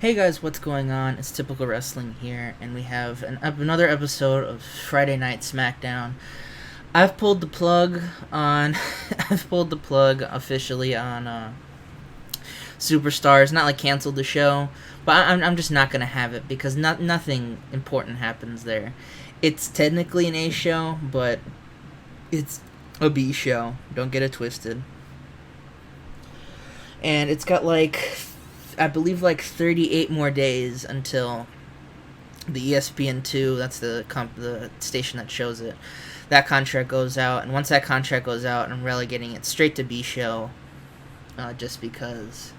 Hey guys, what's going on? It's Typical Wrestling here, and we have another episode of Friday Night Smackdown. I've pulled the plug on, I've pulled the plug officially on Superstars. Not like canceled the show, but I'm just not gonna have it because nothing important happens there. It's technically an A show, but it's a B show. Don't get it twisted. And it's got I believe 38 more days until the ESPN2, that's the station that shows it, that contract goes out. And once that contract goes out, I'm relegating it straight to B show, just because,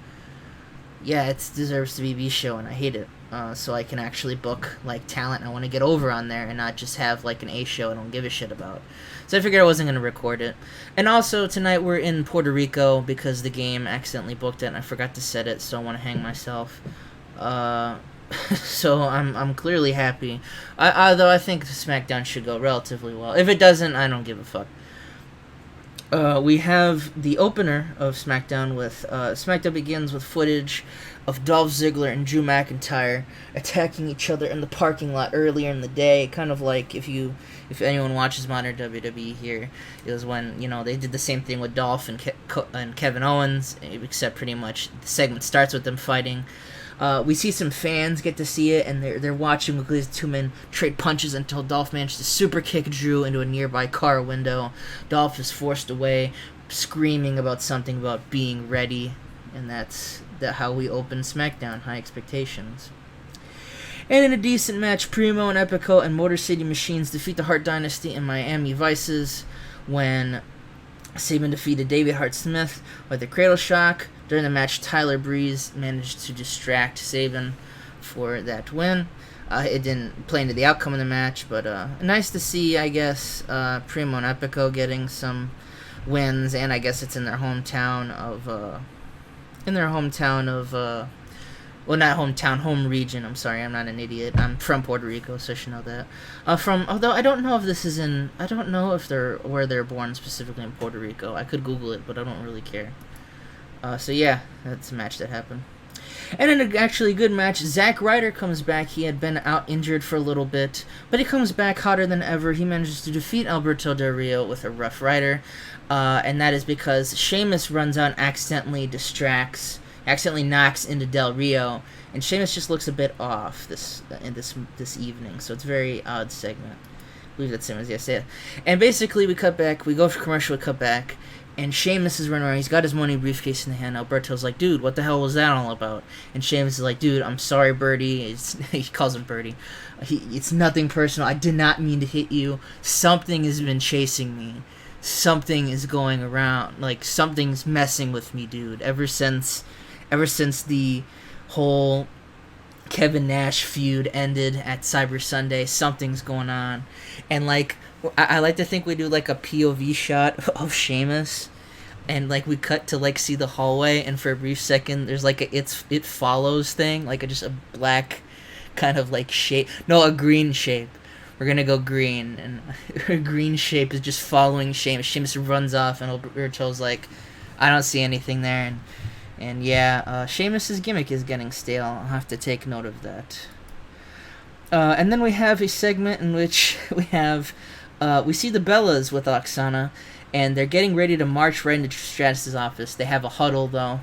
yeah, it deserves to be B show, and I hate it. So I can actually book talent I want to get over on there, and not just have an A show I don't give a shit about. So I figured I wasn't going to record it. And also tonight we're in Puerto Rico because the game accidentally booked it and I forgot to set it, so I want to hang myself. So I'm clearly happy. Although I think SmackDown should go relatively well. If it doesn't, I don't give a fuck. We have the opener of SmackDown with SmackDown begins with footage of Dolph Ziggler and Drew McIntyre attacking each other in the parking lot earlier in the day. Kind of like if anyone watches modern WWE here, it was when they did the same thing with Dolph and Kevin Owens, except pretty much the segment starts with them fighting. We see some fans get to see it, and they're watching these two men trade punches until Dolph managed to super kick Drew into a nearby car window. Dolph is forced away, screaming about something about being ready, and that's how we open SmackDown. High expectations. And in a decent match, Primo and Epico and Motor City Machines defeat the Hart Dynasty and Miami Vices when Sabin defeated David Hart Smith with a cradle shock. During the match, Tyler Breeze managed to distract Sabin for that win. It didn't play into the outcome of the match, but nice to see, I guess, Primo and Epico getting some wins, and I guess it's in their hometown of well, not hometown, home region. I'm sorry, I'm not an idiot. I'm from Puerto Rico, so I should know that. Although I don't know if I don't know if where they're born specifically in Puerto Rico. I could Google it, but I don't really care. So yeah, that's a match that happened. And in a actually good match, Zack Ryder comes back. He had been out injured for a little bit, but he comes back hotter than ever. He manages to defeat Alberto Del Rio with a Rough Rider, and that is because Sheamus runs out and accidentally knocks into Del Rio, and Sheamus just looks a bit off this evening. So it's a very odd segment. I believe that's the same as yesterday. And basically, we go for commercial, we cut back. And Sheamus is running around. He's got his money briefcase in the hand. Alberto's like, dude, what the hell was that all about? And Sheamus is like, dude, I'm sorry, Birdie. He calls him Birdie. It's nothing personal. I did not mean to hit you. Something has been chasing me. Something is going around. Something's messing with me, dude. Ever since the whole Kevin Nash feud ended at Cyber Sunday, something's going on. And I like to think we do a POV shot of Sheamus, and we cut to see the hallway, and for a brief second there's a it follows thing, just a black kind of shape. No, a green shape. We're gonna go green, and a green shape is just following Sheamus. Sheamus runs off, and Alberto's like, I don't see anything there, and yeah, Sheamus's gimmick is getting stale. I'll have to take note of that. And then we have a segment in which we see the Bellas with Oksana, and they're getting ready to march right into Stratus' office. They have a huddle, though,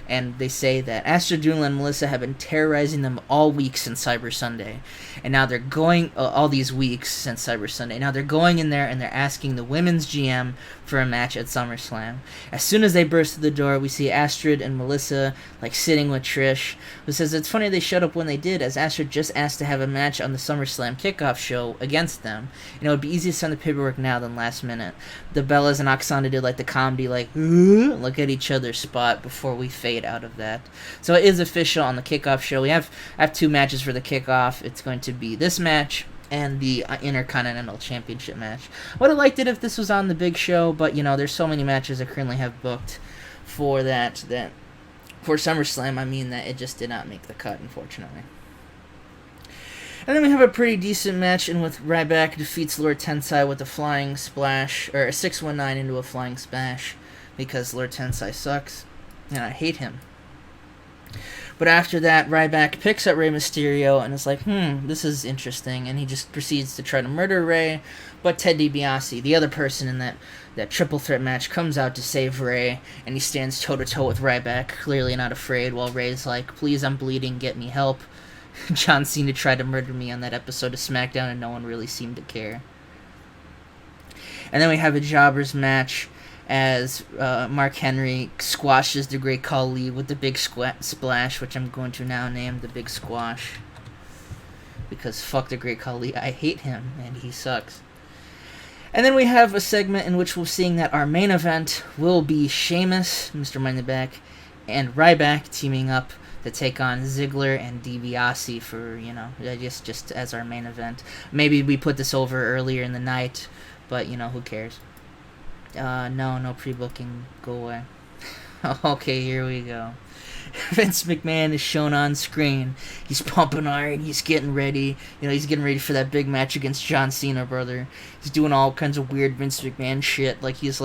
and they say that Astrid, Dula, and Melissa have been terrorizing them all week since Cyber Sunday. And now they're going, all these weeks since Cyber Sunday, now they're going in there and they're asking the women's GM for a match at SummerSlam. As soon as they burst through the door, we see Astrid and Melissa, sitting with Trish, who says it's funny they showed up when they did, as Astrid just asked to have a match on the SummerSlam kickoff show against them. And it would be easier to send the paperwork now than last minute. The Bellas and Oksana did the comedy, look at each other's spot before we fade out of that. So it is official on the kickoff show. I have two matches for the kickoff. It's going to be this match and the Intercontinental Championship match. Would have liked it if this was on the big show, but there's so many matches I currently have booked for that for SummerSlam, that it just did not make the cut, unfortunately. And then we have a pretty decent match in which Ryback defeats Lord Tensai with a flying splash, or a 619 into a flying splash, because Lord Tensai sucks and I hate him. But after that, Ryback picks up Rey Mysterio and is like, this is interesting. And he just proceeds to try to murder Rey. But Ted DiBiase, the other person in that triple threat match, comes out to save Rey. And he stands toe-to-toe with Ryback, clearly not afraid, while Rey's like, please, I'm bleeding, get me help. John Cena tried to murder me on that episode of SmackDown, and no one really seemed to care. And then we have a jobbers match as Mark Henry squashes the Great Khali with the Big Splash, which I'm going to now name the Big Squash. Because fuck the Great Khali, I hate him, and he sucks. And then we have a segment in which we're seeing that our main event will be Sheamus, Mr. Money in the Bank, and Ryback teaming up to take on Ziggler and DiBiase for, just as our main event. Maybe we put this over earlier in the night, but, who cares? No pre-booking. Go away. Okay, here we go. Vince McMahon is shown on screen. He's pumping iron. He's getting ready. He's getting ready for that big match against John Cena, brother. He's doing all kinds of weird Vince McMahon shit. He's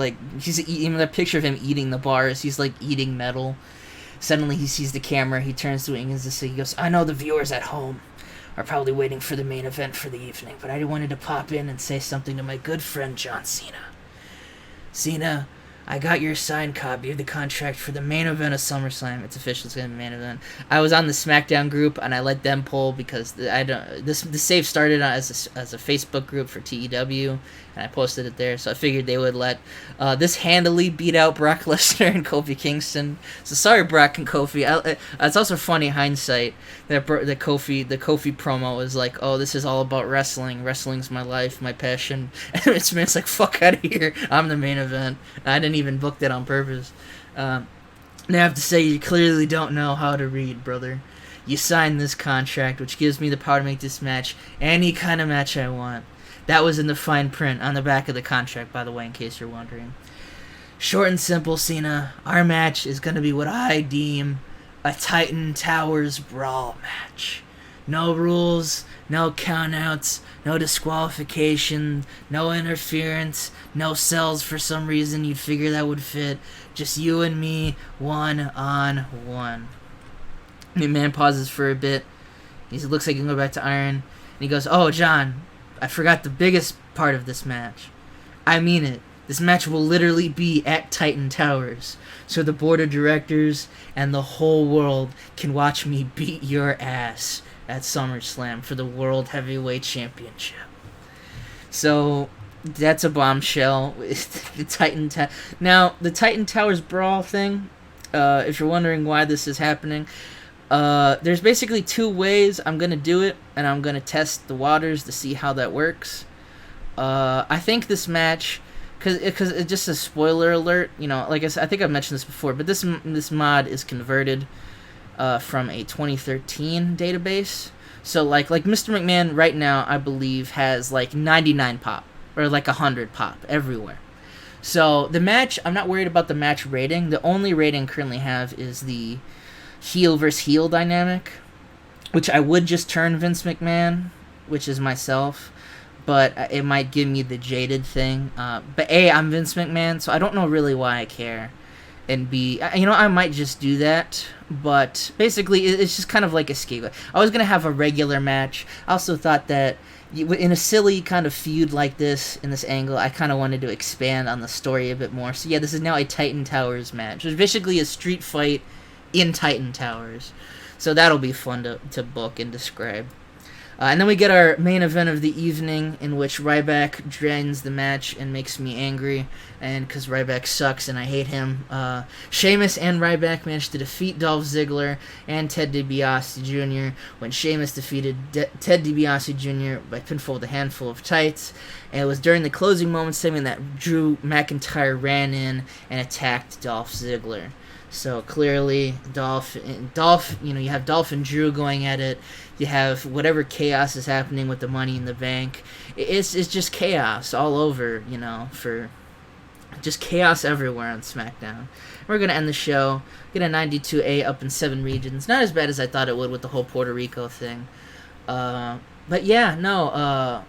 eating that picture of him eating the bars. He's like eating metal. Suddenly he sees the camera. He turns to England and he goes, I know the viewers at home are probably waiting for the main event for the evening, but I wanted to pop in and say something to my good friend John Cena. Cena, I got your signed copy of the contract for the main event of SummerSlam. It's official. It's going to be the main event. I was on the SmackDown group, and I let them poll because the save started as a Facebook group for TEW, and I posted it there, so I figured they would let this handily beat out Brock Lesnar and Kofi Kingston. So sorry, Brock and Kofi. It's also funny hindsight that the Kofi promo was like, oh, this is all about wrestling. Wrestling's my life, my passion. And it's like, fuck out of here. I'm the main event. I didn't even book that on purpose. Now I have to say, you clearly don't know how to read, brother. You signed this contract, which gives me the power to make this match any kind of match I want. That was in the fine print on the back of the contract, by the way, in case you're wondering. Short and simple, Cena. Our match is going to be what I deem a Titan Towers Brawl match. No rules, no countouts, no disqualification, no interference, no cells for some reason you'd figure that would fit. Just you and me, one-on-one. McMahon pauses for a bit. He looks like he can go back to Iron. And he goes, oh, John, I forgot the biggest part of this match. I mean it. This match will literally be at Titan Towers. So the board of directors and the whole world can watch me beat your ass at SummerSlam for the World Heavyweight Championship. So that's a bombshell. The Titan Towers Brawl thing, if you're wondering why this is happening, there's basically two ways I'm going to do it, and I'm going to test the waters to see how that works. I think this match, because it's just a spoiler alert, like I said, I think I've mentioned this before, but this mod is converted from a 2013 database. So like Mr. McMahon right now, I believe, has like 99 pop or like 100 pop everywhere. So the match, I'm not worried about the match rating. The only rating I currently have is the heel versus heel dynamic, which I would just turn Vince McMahon, which is myself, but it might give me the jaded thing. But A, I'm Vince McMahon, so I don't know really why I care. And B, I might just do that, but basically it's just kind of like escape. I was going to have a regular match. I also thought that in a silly kind of feud like this, in this angle, I kind of wanted to expand on the story a bit more. So yeah, this is now a Titan Towers match. It's basically a street fight in Titan Towers. So that'll be fun to book and describe. And then we get our main event of the evening, in which Ryback drains the match and makes me angry, and because Ryback sucks and I hate him. Sheamus and Ryback managed to defeat Dolph Ziggler and Ted DiBiase Jr. when Sheamus defeated Ted DiBiase Jr. by pinfall with a handful of tights. And it was during the closing moments segment that Drew McIntyre ran in and attacked Dolph Ziggler. So clearly, Dolph, you have Dolph and Drew going at it. You have whatever chaos is happening with the Money in the Bank. It's just chaos all over, for just chaos everywhere on SmackDown. We're going to end the show. Get a 92A up in 7 regions. Not as bad as I thought it would with the whole Puerto Rico thing. But yeah, no,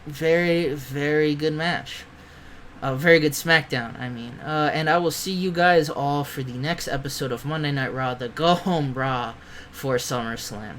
very, very good match. A very good SmackDown, I mean. And I will see you guys all for the next episode of Monday Night Raw, the Go Home Raw for SummerSlam.